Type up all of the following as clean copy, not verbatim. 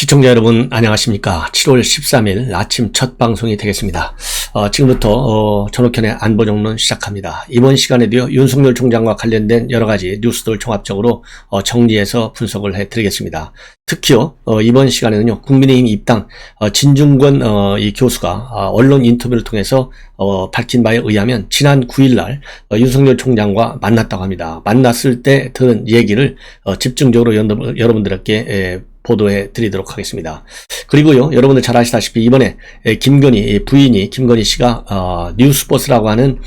시청자 여러분 안녕하십니까. 7월 13일 아침 첫 방송이 되겠습니다. 지금부터 전옥현의 안보정론 시작합니다. 이번 시간에도요 윤석열 총장과 관련된 여러가지 뉴스들 종합적으로 정리해서 분석을 해드리겠습니다. 특히요 이번 시간에는요 국민의힘 입당 진중권 이 교수가 언론 인터뷰를 통해서 밝힌 바에 의하면 지난 9일날 윤석열 총장과 만났다고 합니다. 만났을 때 들은 얘기를 집중적으로 여러분들께 보도해 드리도록 하겠습니다. 그리고요 여러분들 잘 아시다시피 이번에 김건희 부인이 김건희 씨가 뉴스버스라고 하는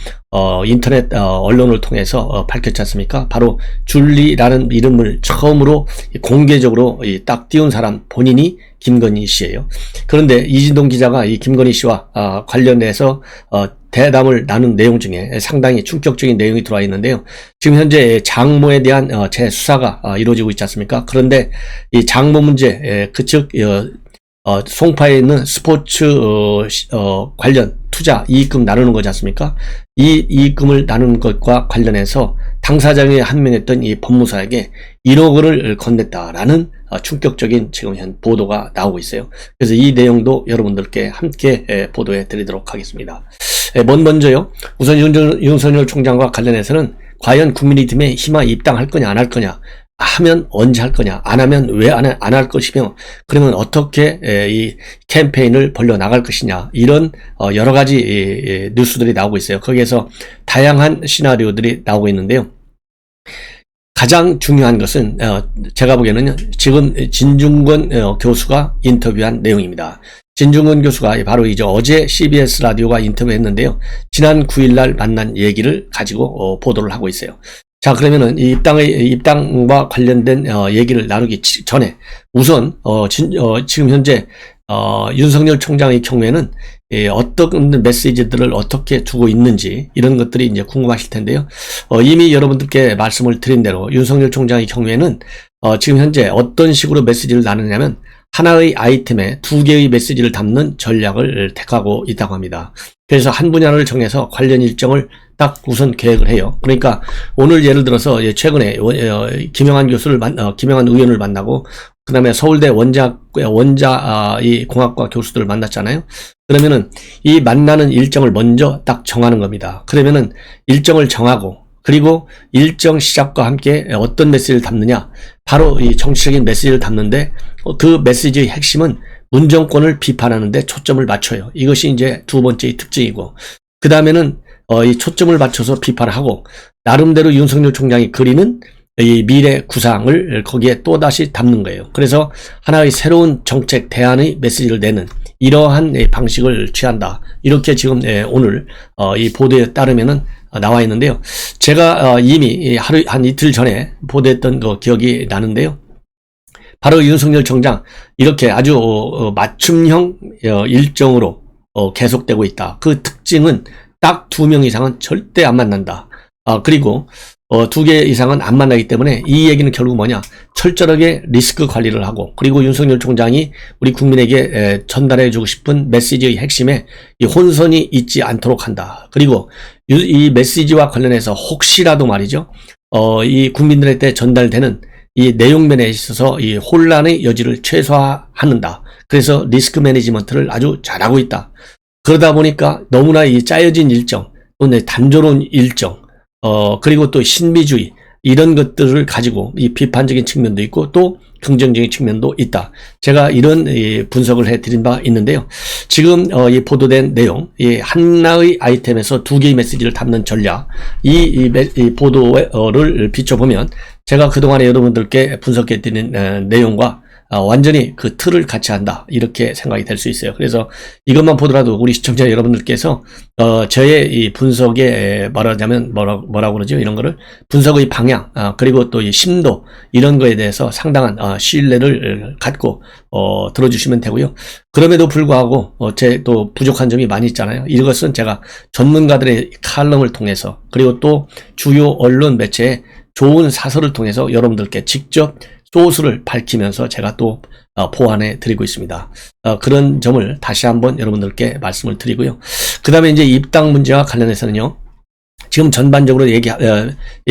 인터넷 언론을 통해서 밝혔지 않습니까? 바로 줄리라는 이름을 처음으로 공개적으로 딱 띄운 사람 본인이 김건희 씨예요. 그런데 이진동 기자가 이 김건희 씨와 관련해서 대담을 나눈 내용 중에 상당히 충격적인 내용이 들어와 있는데요. 지금 현재 장모에 대한 재수사가 이루어지고 있지 않습니까? 그런데 이 장모 문제 그즉 송파에 있는 스포츠 관련 투자 이익금 나누는 거지 않습니까? 이 이익금을 나누는 것과 관련해서 당사자 중에 한 명이었던 이 법무사에게 1억 원을 건넸다라는 충격적인 지금 현 보도가 나오고 있어요. 그래서 이 내용도 여러분들께 함께 보도해 드리도록 하겠습니다. 먼저요. 우선 윤석열 총장과 관련해서는 과연 국민의힘에 희망 입당할 거냐 안 할 거냐, 하면 언제 할 거냐, 안 하면 왜 안 할 것이며, 그러면 어떻게 이 캠페인을 벌려 나갈 것이냐, 이런 여러 가지 뉴스들이 나오고 있어요. 거기에서 다양한 시나리오들이 나오고 있는데요. 가장 중요한 것은 제가 보기에는 지금 진중권 교수가 인터뷰한 내용입니다. 진중권 교수가 바로 이제 어제 CBS 라디오가 인터뷰했는데요. 지난 9일날 만난 얘기를 가지고 보도를 하고 있어요. 자, 그러면은 이 입당과 관련된 얘기를 나누기 전에 우선 지금 현재 윤석열 총장의 경우에는 어떤 메시지들을 어떻게 두고 있는지 이런 것들이 이제 궁금하실 텐데요. 이미 여러분들께 말씀을 드린 대로 윤석열 총장의 경우에는 지금 현재 어떤 식으로 메시지를 나누냐면 하나의 아이템에 두 개의 메시지를 담는 전략을 택하고 있다고 합니다. 그래서 한 분야를 정해서 관련 일정을 딱 우선 계획을 해요. 그러니까 오늘 예를 들어서 최근에 김영한 의원을 만나고 그 다음에 서울대 이 공학과 교수들을 만났잖아요. 그러면은 이 만나는 일정을 먼저 딱 정하는 겁니다. 그러면은 일정을 정하고 그리고 일정 시작과 함께 어떤 메시지를 담느냐, 바로 이 정치적인 메시지를 담는데 그 메시지의 핵심은 문정권을 비판하는 데 초점을 맞춰요. 이것이 이제 두 번째의 특징이고, 그 다음에는 이 초점을 맞춰서 비판을 하고 나름대로 윤석열 총장이 그리는 이 미래 구상을 거기에 또다시 담는 거예요. 그래서 하나의 새로운 정책 대안의 메시지를 내는 이러한 방식을 취한다. 이렇게 지금 오늘 이 보도에 따르면은 나와 있는데요. 제가 이미 한 이틀 전에 보도했던 거 기억이 나는데요. 바로 윤석열 총장 이렇게 아주 맞춤형 일정으로 계속되고 있다. 그 특징은 딱 2명 이상은 절대 안 만난다. 그리고 2개 이상은 안 만나기 때문에 이 얘기는 결국 뭐냐, 철저하게 리스크 관리를 하고, 그리고 윤석열 총장이 우리 국민에게 전달해 주고 싶은 메시지의 핵심에 이 혼선이 있지 않도록 한다. 그리고 이 메시지와 관련해서 혹시라도 말이죠, 이 국민들한테 전달되는 이 내용면에 있어서 이 혼란의 여지를 최소화하는다. 그래서 리스크 매니지먼트를 아주 잘하고 있다. 그러다 보니까 너무나 이 짜여진 일정, 또 단조로운 일정, 그리고 또 신비주의, 이런 것들을 가지고 이 비판적인 측면도 있고 또 긍정적인 측면도 있다. 제가 이런 분석을 해드린 바 있는데요. 지금 이 보도된 내용, 이 하나의 아이템에서 2개의 메시지를 담는 전략, 이 보도를 비춰보면 제가 그동안에 여러분들께 분석해드린 내용과 완전히 그 틀을 같이 한다, 이렇게 생각이 될 수 있어요. 그래서 이것만 보더라도 우리 시청자 여러분들께서 저의 이 분석에 뭐라고 그러죠? 이런 거를 분석의 방향, 그리고 또 이 심도, 이런 거에 대해서 상당한 신뢰를 갖고 들어주시면 되고요. 그럼에도 불구하고 제 또 부족한 점이 많이 있잖아요. 이것은 제가 전문가들의 칼럼을 통해서, 그리고 또 주요 언론 매체의 좋은 사설을 통해서 여러분들께 직접 소스를 밝히면서 제가 또 보완해 드리고 있습니다. 그런 점을 다시 한번 여러분들께 말씀을 드리고요. 그 다음에 이제 입당 문제와 관련해서는요, 지금 전반적으로 이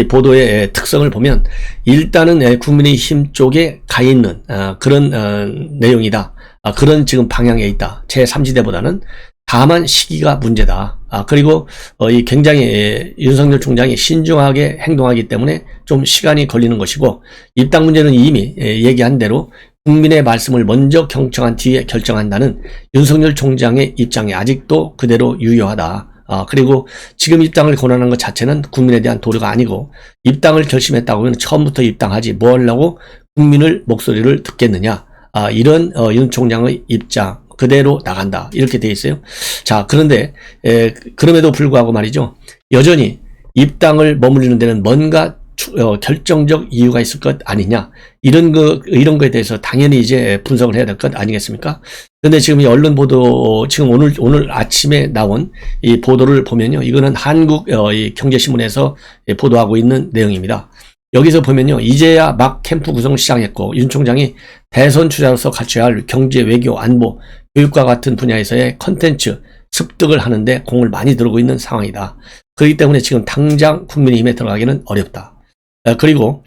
보도의 특성을 보면 일단은 국민의힘 쪽에 가 있는 그런 내용이다. 그런 지금 방향에 있다. 제3지대보다는. 다만 시기가 문제다. 그리고 이 굉장히 윤석열 총장이 신중하게 행동하기 때문에 좀 시간이 걸리는 것이고, 입당 문제는 이미 얘기한 대로 국민의 말씀을 먼저 경청한 뒤에 결정한다는 윤석열 총장의 입장이 아직도 그대로 유효하다. 그리고 지금 입당을 권하는 것 자체는 국민에 대한 도리가 아니고, 입당을 결심했다고 하면 처음부터 입당하지 뭐 하려고 국민을 목소리를 듣겠느냐. 이런 윤 총장의 입장 그대로 나간다. 이렇게 돼 있어요. 자, 그런데 그럼에도 불구하고 말이죠. 여전히 입당을 머무르는 데는 뭔가 결정적 이유가 있을 것 아니냐. 이런 거에 대해서 당연히 이제 분석을 해야 될 것 아니겠습니까? 근데 지금 이 언론 보도, 지금 오늘 아침에 나온 이 보도를 보면요. 이거는 한국 이 경제신문에서 보도하고 있는 내용입니다. 여기서 보면요. 이제야 막 캠프 구성을 시작했고, 윤 총장이 대선 주자로서 갖춰야 할 경제, 외교, 안보, 교육과 같은 분야에서의 컨텐츠 습득을 하는데 공을 많이 들고 있는 상황이다. 그렇기 때문에 지금 당장 국민의힘에 들어가기는 어렵다. 그리고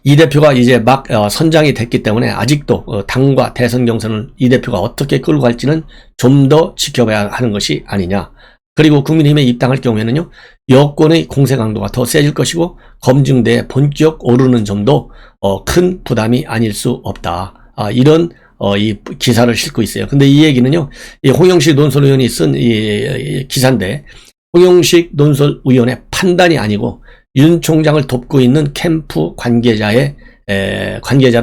이 대표가 이제 막 선장이 됐기 때문에 아직도 당과 대선 경선을 이 대표가 어떻게 끌고 갈지는 좀 더 지켜봐야 하는 것이 아니냐. 그리고 국민의힘에 입당할 경우에는요, 여권의 공세 강도가 더 세질 것이고, 검증대에 본격 오르는 점도 큰 부담이 아닐 수 없다. 이런 이 기사를 싣고 있어요. 근데 이 얘기는요, 이 홍영식 논설위원이 쓴 이 기사인데, 홍영식 논설위원의 판단이 아니고 윤 총장을 돕고 있는 캠프 관계자를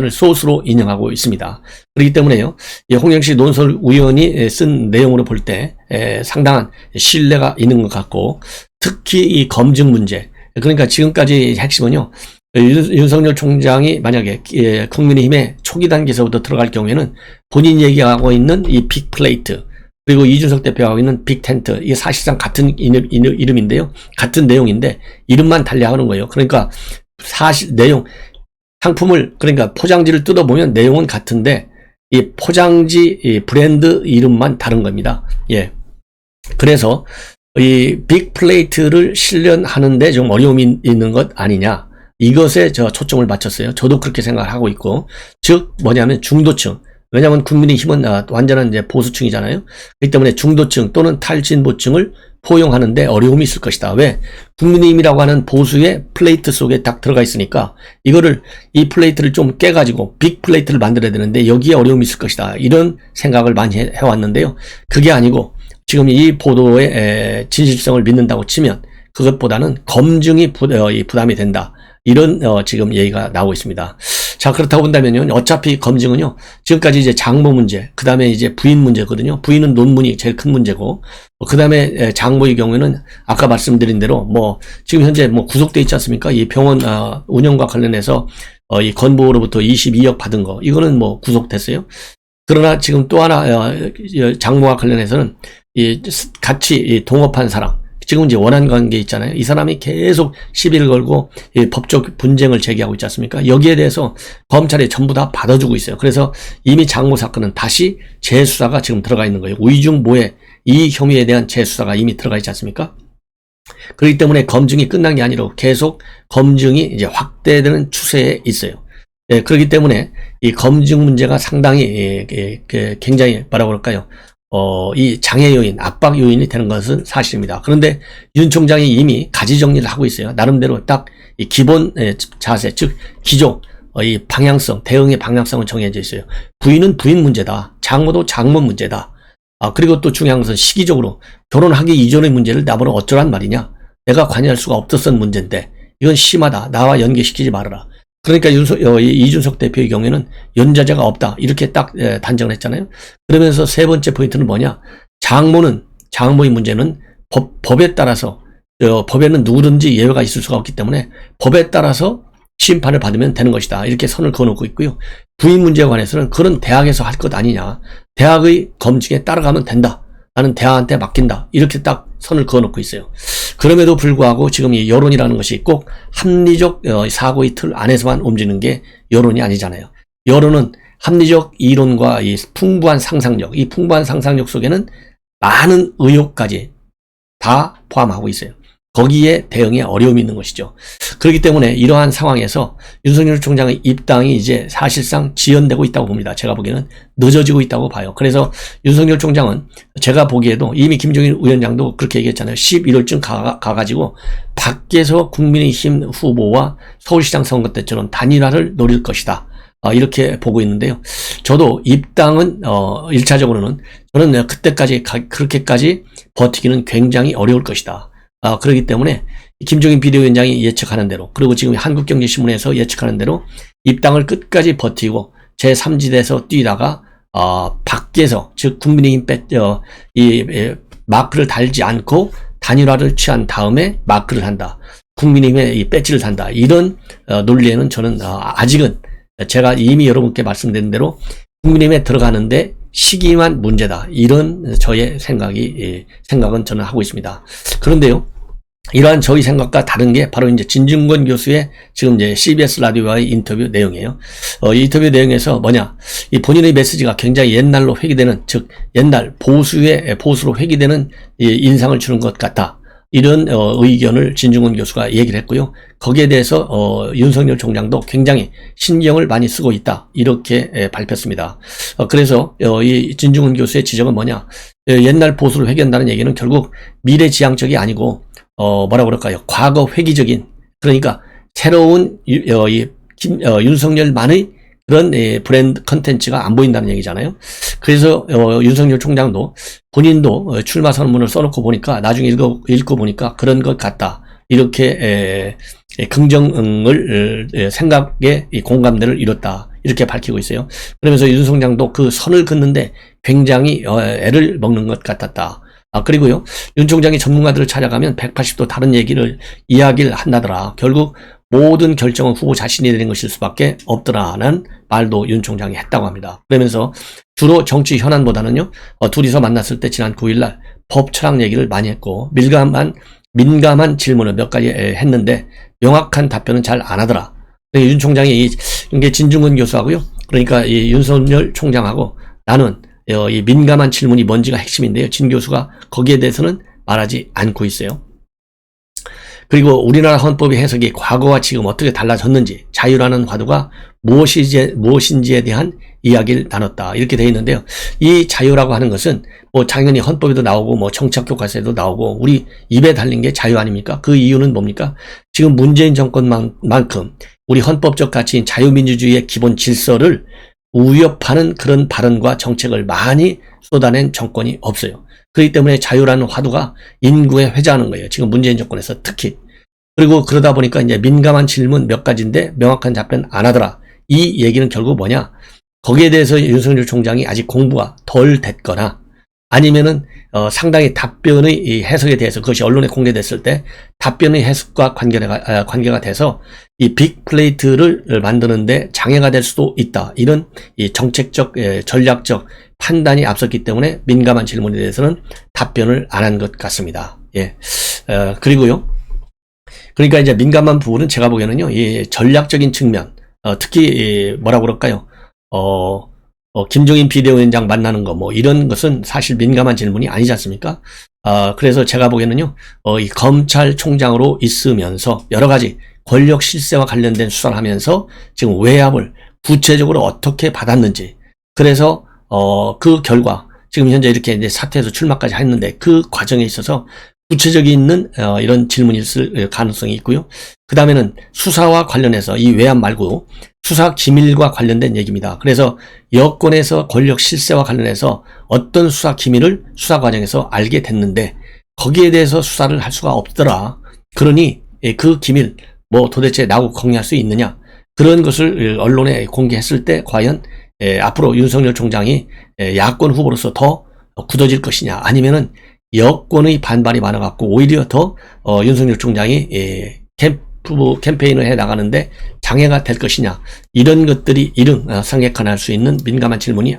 소스로 인용하고 있습니다. 그렇기 때문에요, 이 홍영식 논설위원이 쓴 내용으로 볼 때 상당한 신뢰가 있는 것 같고, 특히 이 검증 문제, 그러니까 지금까지 핵심은요, 윤석열 총장이 만약에 국민의힘에 초기 단계에서부터 들어갈 경우에는 본인이 얘기하고 있는 이 빅플레이트, 그리고 이준석 대표가 하고 있는 빅텐트, 이게 사실상 같은 이름인데요. 같은 내용인데 이름만 달리하는 거예요. 그러니까 사실 내용, 상품을, 그러니까 포장지를 뜯어보면 내용은 같은데 이 포장지, 이 브랜드 이름만 다른 겁니다. 예. 그래서 이 빅플레이트를 실현하는데 좀 어려움이 있는 것 아니냐. 이것에 초점을 맞췄어요. 저도 그렇게 생각을 하고 있고, 즉 뭐냐면 중도층. 왜냐하면 국민의힘은 완전한 이제 보수층이잖아요. 그렇기 때문에 중도층 또는 탈진보층을 포용하는데 어려움이 있을 것이다. 왜? 국민의힘이라고 하는 보수의 플레이트 속에 딱 들어가 있으니까 이 플레이트를 좀 깨가지고 빅 플레이트를 만들어야 되는데 여기에 어려움이 있을 것이다. 이런 생각을 많이 해왔는데요. 그게 아니고 지금 이 보도의 진실성을 믿는다고 치면 그것보다는 검증이 부담이 된다. 이런 지금 얘기가 나오고 있습니다. 자, 그렇다고 본다면요, 어차피 검증은요, 지금까지 이제 장모 문제, 그 다음에 이제 부인 문제거든요. 부인은 논문이 제일 큰 문제고, 그 다음에 장모의 경우에는 아까 말씀드린 대로 지금 현재 구속돼 있지 않습니까? 이 병원 운영과 관련해서 이 건보로부터 22억 받은 거, 이거는 구속됐어요. 그러나 지금 또 하나 장모와 관련해서는 같이 동업한 사람, 지금 이제 원한 관계 있잖아요. 이 사람이 계속 시비를 걸고 법적 분쟁을 제기하고 있지 않습니까? 여기에 대해서 검찰이 전부 다 받아주고 있어요. 그래서 이미 장모 사건은 다시 재수사가 지금 들어가 있는 거예요. 위중모해 이 혐의에 대한 재수사가 이미 들어가 있지 않습니까? 그렇기 때문에 검증이 끝난 게 아니라 계속 검증이 이제 확대되는 추세에 있어요. 예, 그렇기 때문에 이 검증 문제가 상당히 굉장히 뭐라고 그럴까요? 이 장애 요인, 압박 요인이 되는 것은 사실입니다. 그런데 윤 총장이 이미 가지 정리를 하고 있어요. 나름대로 딱 이 기본 자세, 즉 기조, 이 방향성, 대응의 방향성은 정해져 있어요. 부인은 부인 문제다. 장모도 장모 문제다. 그리고 또 중요한 것은 시기적으로 결혼하기 이전의 문제를 나보러 어쩌란 말이냐. 내가 관여할 수가 없었던 문제인데 이건 심하다. 나와 연계시키지 말아라. 그러니까 이준석 대표의 경우에는 연좌제가 없다. 이렇게 딱 단정을 했잖아요. 그러면서 세 번째 포인트는 뭐냐. 장모의 문제는 법에 따라서, 법에는 누구든지 예외가 있을 수가 없기 때문에 법에 따라서 심판을 받으면 되는 것이다. 이렇게 선을 그어놓고 있고요. 부인 문제에 관해서는 그런 대학에서 할 것 아니냐. 대학의 검증에 따라가면 된다. 나는 대학한테 맡긴다. 이렇게 딱 선을 그어놓고 있어요. 그럼에도 불구하고 지금 이 여론이라는 것이 꼭 합리적 사고의 틀 안에서만 움직이는 게 여론이 아니잖아요. 여론은 합리적 이론과 이 풍부한 상상력, 이 풍부한 상상력 속에는 많은 의혹까지 다 포함하고 있어요. 거기에 대응에 어려움이 있는 것이죠. 그렇기 때문에 이러한 상황에서 윤석열 총장의 입당이 이제 사실상 지연되고 있다고 봅니다. 제가 보기에는 늦어지고 있다고 봐요. 그래서 윤석열 총장은 제가 보기에도 이미 김종인 위원장도 그렇게 얘기했잖아요. 11월쯤 가가지고 밖에서 국민의힘 후보와 서울시장 선거 때처럼 단일화를 노릴 것이다. 이렇게 보고 있는데요. 저도 입당은 1차적으로는 저는 그때까지 그렇게까지 버티기는 굉장히 어려울 것이다. 그렇기 때문에 김종인 비대위원장이 예측하는 대로, 그리고 지금 한국경제신문에서 예측하는 대로 입당을 끝까지 버티고 제3지대에서 뛰다가 밖에서, 즉 국민의힘 마크를 달지 않고 단일화를 취한 다음에 마크를 한다. 국민의힘의 이 배지를 단다. 이런 논리에는 저는 아직은 제가 이미 여러분께 말씀드린 대로 국민의힘에 들어가는데 시기만 문제다. 이런 저의 생각은 저는 하고 있습니다. 그런데요, 이러한 저희 생각과 다른 게 바로 이제 진중권 교수의 지금 이제 CBS 라디오와의 인터뷰 내용이에요. 이 인터뷰 내용에서 뭐냐, 이 본인의 메시지가 굉장히 옛날로 회귀되는, 즉 옛날 보수로 회귀되는 인상을 주는 것 같다. 이런 의견을 진중권 교수가 얘기를 했고요. 거기에 대해서 윤석열 총장도 굉장히 신경을 많이 쓰고 있다. 이렇게 밝혔습니다. 그래서 이 진중권 교수의 지적은 뭐냐, 옛날 보수를 회귀한다는 얘기는 결국 미래지향적이 아니고 뭐라고 그럴까요? 과거 회귀적인, 그러니까 새로운 윤석열만의 그런 브랜드 컨텐츠가 안 보인다는 얘기잖아요. 그래서 윤석열 총장도 본인도 출마 선언문을 써놓고 보니까, 나중에 읽고 보니까 그런 것 같다. 이렇게 긍정을 생각에 공감대를 이뤘다. 이렇게 밝히고 있어요. 그러면서 윤 총장도 그 선을 긋는데 굉장히 애를 먹는 것 같았다. 그리고요, 윤 총장이 전문가들을 찾아가면 180도 다른 이야기를 한다더라. 결국 모든 결정은 후보 자신이 내린 것일 수밖에 없더라는 말도 윤 총장이 했다고 합니다. 그러면서 주로 정치 현안보다는요, 둘이서 만났을 때 지난 9일날 법 철학 얘기를 많이 했고, 민감한 질문을 몇 가지 했는데 명확한 답변은 잘 안 하더라. 윤 총장이 이게 진중권 교수하고요, 그러니까 이 윤석열 총장하고 나는 이 민감한 질문이 뭔지가 핵심인데요. 진 교수가 거기에 대해서는 말하지 않고 있어요. 그리고 우리나라 헌법의 해석이 과거와 지금 어떻게 달라졌는지, 자유라는 화두가 무엇인지에 대한 이야기를 나눴다. 이렇게 되어 있는데요. 이 자유라고 하는 것은 뭐 당연히 헌법에도 나오고 뭐 정치학교과서에도 나오고 우리 입에 달린 게 자유 아닙니까? 그 이유는 뭡니까? 지금 문재인 정권만큼 우리 헌법적 가치인 자유민주주의의 기본 질서를 위협하는 그런 발언과 정책을 많이 쏟아낸 정권이 없어요. 그렇기 때문에 자유라는 화두가 인구에 회자하는 거예요. 지금 문재인 정권에서 특히. 그리고 그러다 보니까 이제 민감한 질문 몇 가지인데 명확한 답변 안 하더라. 이 얘기는 결국 뭐냐? 거기에 대해서 윤석열 총장이 아직 공부가 덜 됐거나, 아니면은 상당히 답변의 이 해석에 대해서, 그것이 언론에 공개됐을 때 답변의 해석과 관계가 돼서 이 빅플레이트를 만드는데 장애가 될 수도 있다. 이런 이 정책적 전략적 판단이 앞섰기 때문에 민감한 질문에 대해서는 답변을 안 한 것 같습니다. 예. 그리고요, 그러니까 이제 민감한 부분은 제가 보기에는요, 이 전략적인 측면, 특히 뭐라고 그럴까요? 김종인 비대위원장 만나는 거, 뭐 이런 것은 사실 민감한 질문이 아니지 않습니까? 그래서 제가 보기에는요, 이 검찰총장으로 있으면서 여러 가지 권력 실세와 관련된 수사를 하면서 지금 외압을 구체적으로 어떻게 받았는지, 그래서 그 결과 지금 현재 이렇게 이제 사퇴해서 출마까지 했는데 그 과정에 있어서 구체적인 이런 질문이 있을 가능성이 있고요. 그 다음에는 수사와 관련해서 이 외압 말고 수사 기밀과 관련된 얘기입니다. 그래서 여권에서 권력 실세와 관련해서 어떤 수사 기밀을 수사 과정에서 알게 됐는데 거기에 대해서 수사를 할 수가 없더라. 그러니 그 기밀 뭐 도대체 나하고 공유할 수 있느냐, 그런 것을 언론에 공개했을 때 과연 앞으로 윤석열 총장이 야권 후보로서 더 굳어질 것이냐, 아니면은 여권의 반발이 많아갖고 오히려 더 윤석열 총장이 캠페인을 해 나가는데 장애가 될 것이냐, 이런 것들이 상객관할 수 있는 민감한 질문이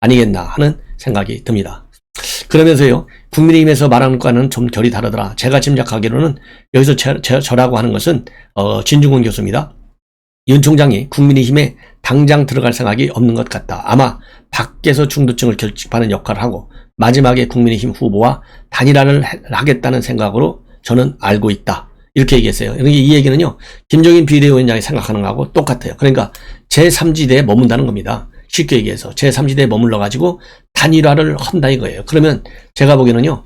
아니겠나 하는 생각이 듭니다. 그러면서요, 국민의힘에서 말하는 것과는 좀 결이 다르더라. 제가 짐작하기로는 여기서 저라고 하는 것은 진중권 교수입니다. 윤 총장이 국민의힘에 당장 들어갈 생각이 없는 것 같다. 아마 밖에서 중도층을 결집하는 역할을 하고 마지막에 국민의힘 후보와 단일화를 하겠다는 생각으로 저는 알고 있다. 이렇게 얘기했어요. 그러니까 이 얘기는요, 김종인 비대위원장이 생각하는 거하고 똑같아요. 그러니까 제3지대에 머문다는 겁니다. 쉽게 얘기해서 제3지대에 머물러가지고 단일화를 한다 이거예요. 그러면 제가 보기에는요,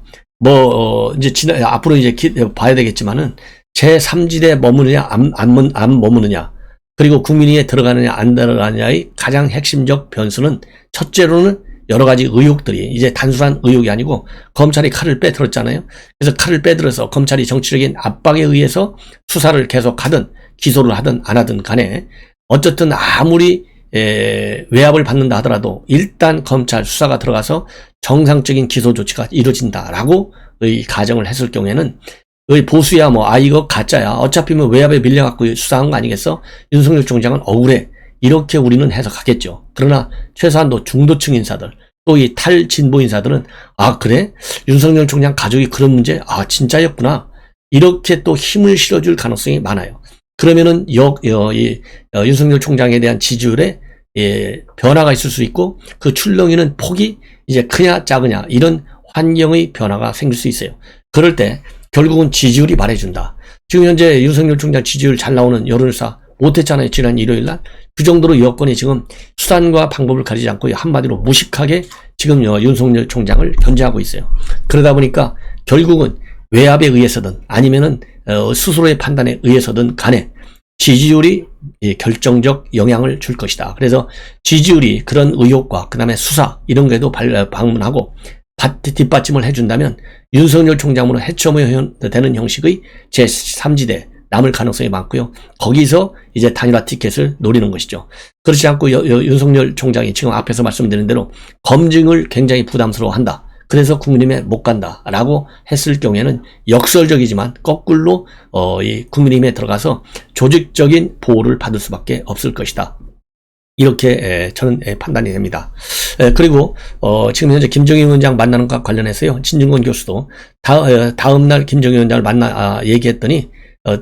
이제 앞으로 이제 봐야 되겠지만은 제3지대에 머무느냐, 안 머무느냐, 그리고 국민의회에 들어가느냐, 안 들어가느냐의 가장 핵심적 변수는 첫째로는 여러 가지 의혹들이 이제 단순한 의혹이 아니고 검찰이 칼을 빼들었잖아요. 그래서 칼을 빼들어서 검찰이 정치적인 압박에 의해서 수사를 계속하든 기소를 하든 안 하든 간에 어쨌든 아무리 외압을 받는다 하더라도 일단 검찰 수사가 들어가서 정상적인 기소 조치가 이루어진다라고 가정을 했을 경우에는 보수야 이거 가짜야 어차피 외압에 밀려갖고 수사한 거 아니겠어? 윤석열 총장은 억울해. 이렇게 우리는 해석하겠죠. 그러나 최소한도 중도층 인사들 또 이 탈진보 인사들은 그래? 윤석열 총장 가족이 그런 문제 진짜였구나. 이렇게 또 힘을 실어줄 가능성이 많아요. 그러면은 윤석열 총장에 대한 지지율에 변화가 있을 수 있고 그 출렁이는 폭이 이제 크냐 작으냐 이런 환경의 변화가 생길 수 있어요. 그럴 때 결국은 지지율이 말해준다. 지금 현재 윤석열 총장 지지율 잘 나오는 여론조사 못했잖아요. 지난 일요일날. 그 정도로 여권이 지금 수단과 방법을 가리지 않고 한마디로 무식하게 지금 윤석열 총장을 견제하고 있어요. 그러다 보니까 결국은 외압에 의해서든 아니면은 스스로의 판단에 의해서든 간에 지지율이 결정적 영향을 줄 것이다. 그래서 지지율이 그런 의혹과 그 다음에 수사 이런 거에도 방문하고 뒷받침을 해준다면 윤석열 총장으로 해처되는 형식의 제3지대 남을 가능성이 많고요. 거기서 이제 단일화 티켓을 노리는 것이죠. 그렇지 않고 윤석열 총장이 지금 앞에서 말씀드린 대로 검증을 굉장히 부담스러워한다. 그래서 국민의힘에 못 간다라고 했을 경우에는 역설적이지만 거꾸로 이 국민의힘에 들어가서 조직적인 보호를 받을 수밖에 없을 것이다. 이렇게 저는 판단이 됩니다. 그리고 지금 현재 김정인 위원장 만나는 것과 관련해서요. 진중권 교수도 다음날 김정인 위원장을 얘기했더니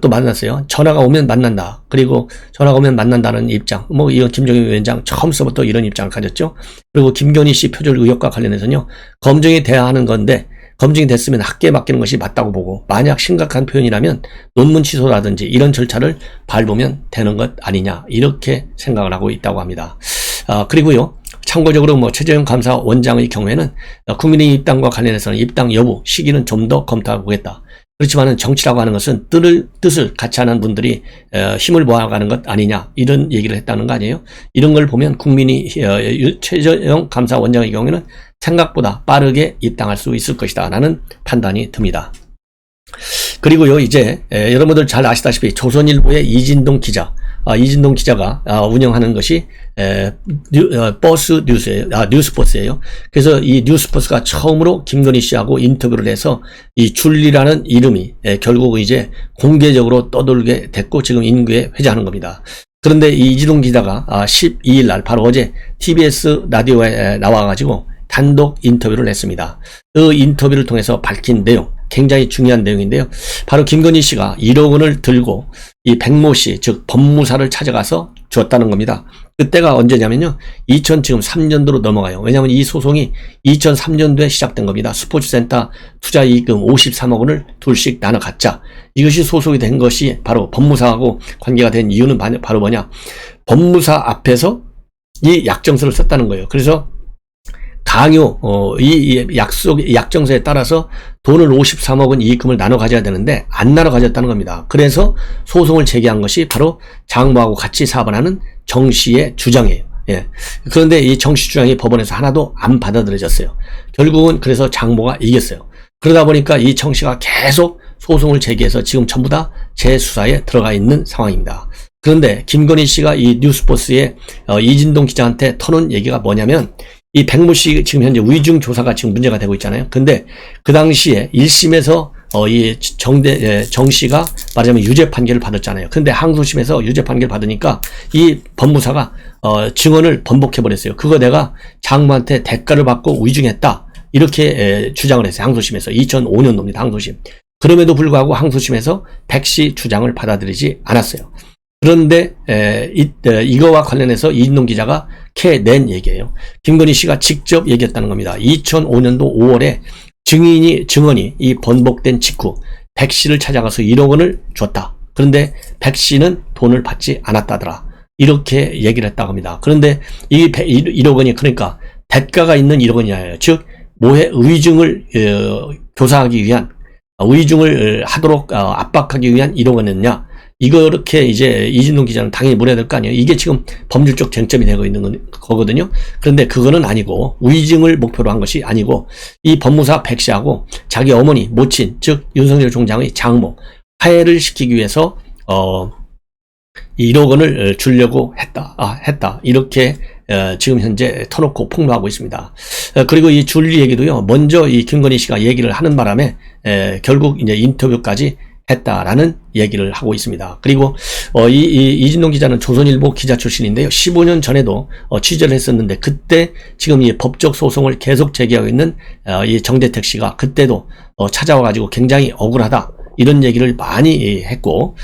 또 만났어요. 전화가 오면 만난다. 그리고 전화가 오면 만난다는 입장. 이건 김정인 위원장 처음서부터 이런 입장을 가졌죠. 그리고 김건희 씨 표절 의혹과 관련해서는요. 검증이 돼야 하는 건데 검증이 됐으면 학계에 맡기는 것이 맞다고 보고 만약 심각한 표현이라면 논문 취소라든지 이런 절차를 밟으면 되는 것 아니냐. 이렇게 생각을 하고 있다고 합니다. 그리고요. 참고적으로 최재형 감사원장의 경우에는 국민의 입당과 관련해서는 입당 여부 시기는 좀 더 검토해 보겠다. 그렇지만은 정치라고 하는 것은 뜻을 같이 하는 분들이 힘을 모아가는 것 아니냐 이런 얘기를 했다는 거 아니에요? 이런 걸 보면 국민이 최재형 감사원장의 경우에는 생각보다 빠르게 입당할 수 있을 것이다 라는 판단이 듭니다. 그리고요 이제 여러분들 잘 아시다시피 조선일보의 이진동 기자가 운영하는 것이 버스 뉴스예요. 뉴스포스예요. 그래서 이 뉴스포스가 처음으로 김건희 씨하고 인터뷰를 해서 이 줄리라는 이름이 결국 이제 공개적으로 떠돌게 됐고 지금 인구에 회자하는 겁니다. 그런데 이 이진동 기자가 12일 날 바로 어제 TBS 라디오에 나와가지고 단독 인터뷰를 했습니다. 그 인터뷰를 통해서 밝힌 내용 굉장히 중요한 내용인데요. 바로 김건희 씨가 1억 원을 들고 이 백모 씨, 즉 법무사를 찾아가서 줬다는 겁니다. 그때가 언제냐면요. 2003년도로 넘어가요. 왜냐하면 이 소송이 2003년도에 시작된 겁니다. 스포츠센터 투자이익금 53억 원을 둘씩 나눠 갖자. 이것이 소송이 된 것이 바로 법무사하고 관계가 된 이유는 바로 뭐냐. 법무사 앞에서 이 약정서를 썼다는 거예요. 그래서 강요, 이 약정서에 따라서 돈을 53억 원 이익금을 나눠 가져야 되는데 안 나눠 가졌다는 겁니다. 그래서 소송을 제기한 것이 바로 장모하고 같이 사업을 하는 정 씨의 주장이에요. 예. 그런데 이 정 씨 주장이 법원에서 하나도 안 받아들여졌어요. 결국은 그래서 장모가 이겼어요. 그러다 보니까 이 정 씨가 계속 소송을 제기해서 지금 전부 다 재수사에 들어가 있는 상황입니다. 그런데 김건희 씨가 이 뉴스포스의 이진동 기자한테 터놓은 얘기가 뭐냐면 이 백모 씨 지금 현재 위중 조사가 지금 문제가 되고 있잖아요. 근데 그 당시에 1심에서 이 정 씨가 말하자면 유죄 판결을 받았잖아요. 근데 항소심에서 유죄 판결을 받으니까 이 법무사가 증언을 번복해 버렸어요. 그거 내가 장모한테 대가를 받고 위중했다. 이렇게 주장을 했어요. 항소심에서 2005년도입니다. 항소심. 그럼에도 불구하고 항소심에서 백 씨 주장을 받아들이지 않았어요. 그런데 이거와 관련해서 이진동 기자가 낸 얘기예요. 김건희 씨가 직접 얘기했다는 겁니다. 2005년도 5월에 증언이 이 번복된 직후 백씨를 찾아가서 1억 원을 줬다. 그런데 백씨는 돈을 받지 않았다더라. 이렇게 얘기를 했다고 합니다. 그런데 이 1억 원이 그러니까 대가가 있는 1억 원이에요. 즉 모해 의증을 교사하기 위한, 의증을 하도록 압박하기 위한 1억 원이었냐? 이렇게 이제 이진동 기자는 당연히 물어야 될 거 아니에요. 이게 지금 법률적 쟁점이 되고 있는 거거든요. 그런데 그거는 아니고, 의증을 목표로 한 것이 아니고, 이 법무사 백씨하고 자기 어머니, 모친, 즉 윤석열 총장의 장모 화해를 시키기 위해서 1억 원을 주려고 했다. 이렇게 지금 현재 터놓고 폭로하고 있습니다. 그리고 이 줄 얘기도요, 먼저 이 김건희 씨가 얘기를 하는 바람에 결국 이제 인터뷰까지 했다라는 얘기를 하고 있습니다. 그리고 이진동 기자는 조선일보 기자 출신인데요. 15년 전에도 취재를 했었는데, 그때 지금 이 법적 소송을 계속 제기하고 있는 이 정대택 씨가 그때도 찾아와가지고 굉장히 억울하다, 이런 얘기를 많이 했고,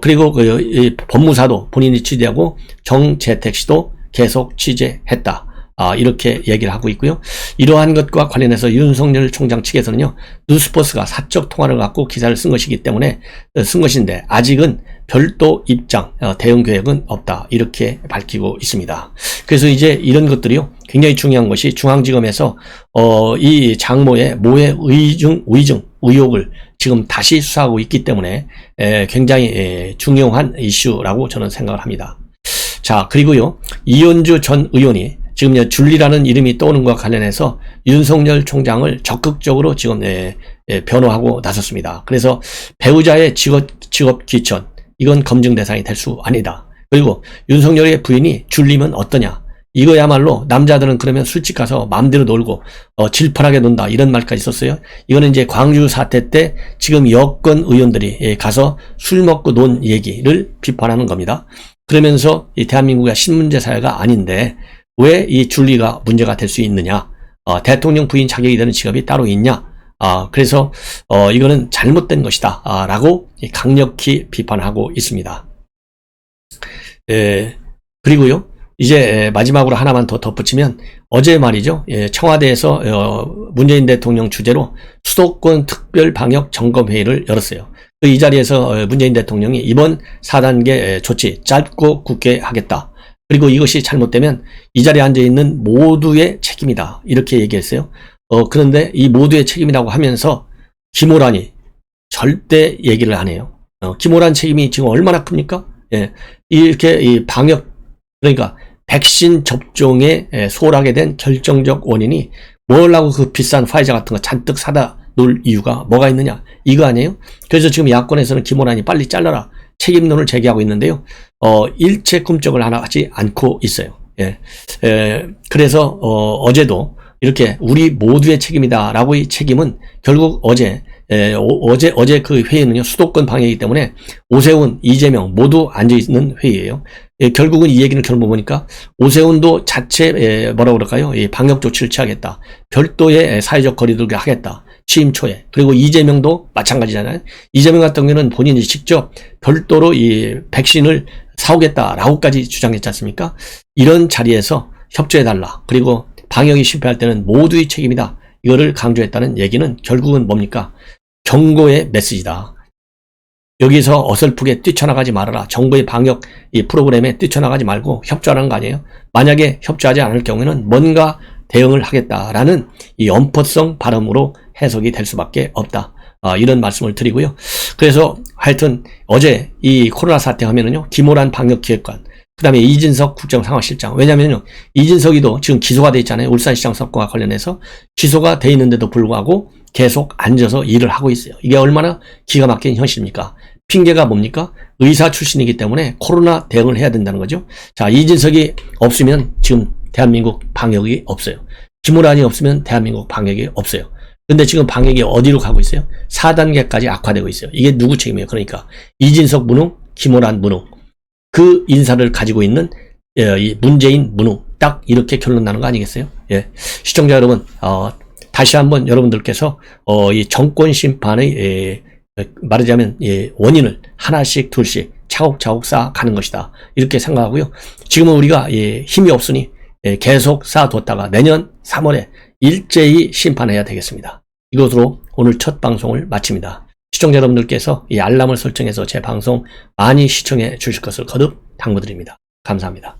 그리고 이 법무사도 본인이 취재하고 정재택 씨도 계속 취재했다. 이렇게 얘기를 하고 있고요. 이러한 것과 관련해서 윤석열 총장 측에서는요, 뉴스포스가 사적 통화를 갖고 기사를 쓴 것이기 때문에 쓴 것인데, 아직은 별도 입장, 대응 계획은 없다. 이렇게 밝히고 있습니다. 그래서 이제 이런 것들이요, 굉장히 중요한 것이 중앙지검에서 이 장모의 모해 의증 의혹을 지금 다시 수사하고 있기 때문에 굉장히 중요한 이슈라고 저는 생각을 합니다. 자, 그리고요, 이현주 전 의원이 지금 줄리라는 이름이 떠오는 것과 관련해서 윤석열 총장을 적극적으로 지금 변호하고 나섰습니다. 그래서 배우자의 직업 귀천, 이건 검증 대상이 될 수 아니다. 그리고 윤석열의 부인이 줄리면 어떠냐? 이거야말로 남자들은 그러면 술집 가서 마음대로 놀고 질펀하게 논다, 이런 말까지 있었어요. 이거는 이제 광주 사태 때 지금 여권 의원들이 가서 술 먹고 논 얘기를 비판하는 겁니다. 그러면서 이 대한민국의 신문제 사회가 아닌데 왜 이 줄리가 문제가 될 수 있느냐? 대통령 부인 자격이 되는 직업이 따로 있냐? 그래서 이거는 잘못된 것이다, 라고 강력히 비판하고 있습니다. 그리고요, 이제 마지막으로 하나만 더 덧붙이면, 어제 말이죠, 청와대에서 문재인 대통령 주재로 수도권 특별방역 점검회의를 열었어요. 이 자리에서 문재인 대통령이 이번 4단계 조치 짧고 굳게 하겠다. 그리고 이것이 잘못되면 이 자리에 앉아있는 모두의 책임이다, 이렇게 얘기했어요. 그런데 이 모두의 책임이라고 하면서 김호란이 절대 얘기를 안 해요. 김호란 책임이 지금 얼마나 큽니까? 이렇게 이 방역, 그러니까 백신 접종에 소홀하게 된 결정적 원인이 뭘라고 그 비싼 화이자 같은 거 잔뜩 사다 놓을 이유가 뭐가 있느냐, 이거 아니에요? 그래서 지금 야권에서는 김호란이 빨리 잘라라, 책임론을 제기하고 있는데요. 일체 꿈쩍을 하나 하지 않고 있어요. 그래서 어제도 이렇게 우리 모두의 책임이다라고, 이 책임은 결국 어제 그 회의는요, 수도권 방역이기 때문에 오세훈, 이재명 모두 앉아있는 회의예요. 결국은 이 얘기는 결국 보니까 오세훈도 자체 뭐라고 그럴까요? 방역 조치를 취하겠다, 별도의 사회적 거리두기를 하겠다, 취임 초에. 그리고 이재명도 마찬가지잖아요. 이재명 같은 경우는 본인이 직접 별도로 이 백신을 사오겠다라고까지 주장했지 않습니까? 이런 자리에서 협조해달라, 그리고 방역이 실패할 때는 모두의 책임이다, 이거를 강조했다는 얘기는 결국은 뭡니까? 경고의 메시지다. 여기서 어설프게 뛰쳐나가지 말아라. 정부의 방역 이 프로그램에 뛰쳐나가지 말고 협조하라는 거 아니에요? 만약에 협조하지 않을 경우에는 뭔가 대응을 하겠다라는 이 엄포성 발언으로 해석이 될 수밖에 없다. 이런 말씀을 드리고요. 그래서 하여튼 어제 이 코로나 사태 하면은요, 김호란 방역기획관, 그 다음에 이진석 국정상황실장. 왜냐면요, 이진석이도 지금 기소가 돼 있잖아요. 울산시장 사건과 관련해서 기소가 돼 있는데도 불구하고 계속 앉아서 일을 하고 있어요. 이게 얼마나 기가 막힌 현실입니까? 핑계가 뭡니까? 의사 출신이기 때문에 코로나 대응을 해야 된다는 거죠. 자, 이진석이 없으면 지금 대한민국 방역이 없어요. 김호란이 없으면 대한민국 방역이 없어요. 근데 지금 방역이 어디로 가고 있어요? 4단계까지 악화되고 있어요. 이게 누구 책임이에요? 그러니까 이진석 무능, 김호란 무능, 그 인사를 가지고 있는 이 문재인 무능, 딱 이렇게 결론 나는 거 아니겠어요? 시청자 여러분, 다시 한번 여러분들께서 이 정권 심판의 말하자면 원인을 하나씩 둘씩 차곡차곡 쌓아가는 것이다, 이렇게 생각하고요. 지금은 우리가 힘이 없으니 계속 쌓아뒀다가 내년 3월에 일제히 심판해야 되겠습니다. 이것으로 오늘 첫 방송을 마칩니다. 시청자 여러분들께서 이 알람을 설정해서 제 방송 많이 시청해 주실 것을 거듭 당부드립니다. 감사합니다.